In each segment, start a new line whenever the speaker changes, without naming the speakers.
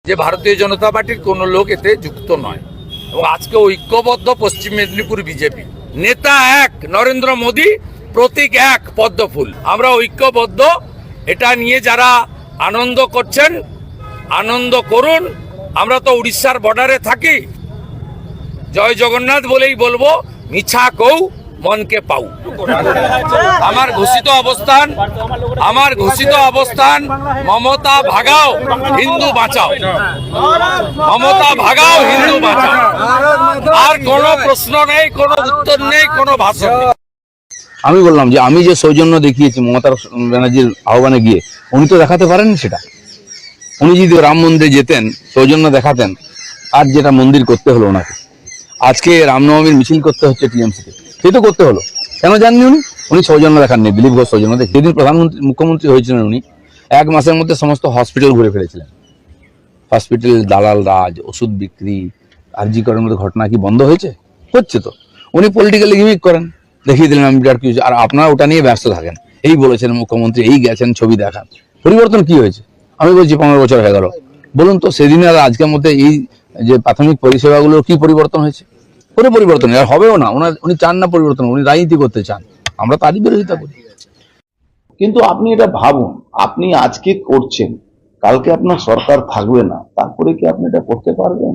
যে ভারতীয় জনতা পার্টির কোনো লোক এতে যুক্ত নয় এবং আজকে ঐক্যবদ্ধ পশ্চিম মেদিনীপুর বিজেপি, নেতা এক নরেন্দ্র মোদী, প্রতীক এক পদ্মফুল। আমরা ঐক্যবদ্ধ। এটা নিয়ে যারা আনন্দ করছেন আনন্দ করুন। আমরা তো উড়িষ্যার বর্ডারে থাকি। জয় জগন্নাথ বলেই বলবো, মিছা কৌ মনকে পাও। আমার ঘোষিত অবস্থান মমতা ভাগাও হিন্দু বাঁচাও, মমতা ভাগাও হিন্দু বাঁচাও। আর কোনো প্রশ্ন নেই, কোনো উত্তর নেই, কোনো ভাষণ নেই।
আমি বললাম যে আমি যে সৌজন্য দেখিয়েছি মমতা ব্যানার্জির আহ্বানে গিয়ে, উনি তো দেখাতে পারেননি সেটা। উনি যদি রাম মন্দিরে যেতেন, সৌজন্য দেখাতেন, আর যেটা মন্দির করতে হলো ওনাকে, আজকে রামনবমীর মিছিল করতে হচ্ছে টিএমসিতে, সে তো করতে হলো। কেন জাননি উনি সৌজন্য দেখাননি। দিলীপ ঘোষ সৌজন্য দেখে, যেদিন মুখ্যমন্ত্রী হয়েছিলেন উনি 1 মাসের মধ্যে সমস্ত হসপিটাল ঘুরে ফেলেছিলেন। হসপিটাল দালাল রাজ, ওষুধ বিক্রি, আরজি করার মতো ঘটনা কি বন্ধ হয়েছে? হচ্ছে তো। উনি পলিটিক্যালি গিমিক করেন, দেখিয়ে দিলেন আমি বিরাট কিছু, আর আপনারা ওটা নিয়ে ব্যস্ত থাকেন। এই বলেছেন মুখ্যমন্ত্রী, এই গেছেন, ছবি দেখান। পরিবর্তন কি হয়েছে? আমি বলছি 15 বছর হয়ে গেল। বলুন তো সেদিন আর আজকের মধ্যে এই যে প্রাথমিক পরিষেবাগুলোর কি পরিবর্তন হয়েছে? কোনো পরিবর্তন আর হবেও না। উনি চান না পরিবর্তন, উনি রাজনীতি করতে চান। আমরা তারই বিরোধিতা করি।
কিন্তু আপনি এটা ভাবুন, আপনি আজকে করছেন, কালকে আপনার সরকার থাকবে না, তারপরে কি আপনি এটা করতে পারবেন?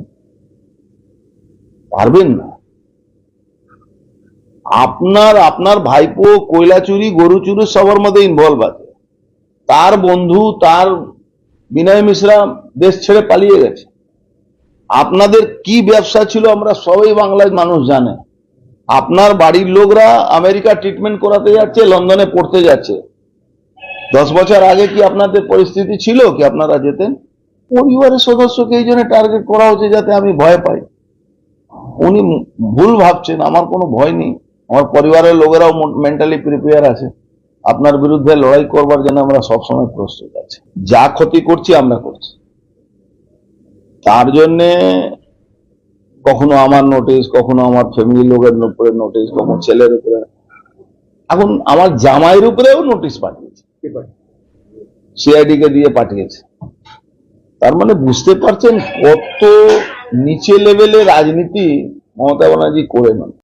পারবেন না। আপনার ভাইপো কয়লা চুরি, গরু চুরি সবার মধ্যে ইনভলভ আছে। তার বন্ধু, তার বিনয় মিশ্রা দেশ ছেড়ে পালিয়ে গেছে। আপনাদের কি ব্যবসা ছিল আমরা সবাই বাংলার মানুষ জানে। আপনার বাড়ির লোকরা আমেরিকা ট্রিটমেন্ট করাতে যাচ্ছে, লন্ডনে পড়তে যাচ্ছে। 10 বছর আগে কি আপনাদের পরিস্থিতি ছিল কি আপনারা যেতেন? পরিবারের সদস্যকে এই জন্য টার্গেট করা হচ্ছে যাতে আমি ভয় পাই। উনি ভুল ভাবছেন, আমার কোনো ভয় নেই। আমার পরিবারের লোকেরাও মেন্টালি প্রিপেয়ার আছে। আপনার বিরুদ্ধে লড়াই করবার জন্য আমরা সবসময় প্রস্তুত আছি। যা ক্ষতি করছি আমরা করছি। তার জন্য কখনো আমার নোটিশ, কখনো আমার ফ্যামিলি লোকের উপরে নোটিশ, কখনো ছেলের উপরে, এখন আমার জামাইয়ের উপরেও নোটিশ পাঠিয়েছে, সিআইডি কে দিয়ে পাঠিয়েছে। তার মানে বুঝতে পারছেন কত নিচে লেভেলে রাজনীতি মমতা ব্যানার্জি করে নেন।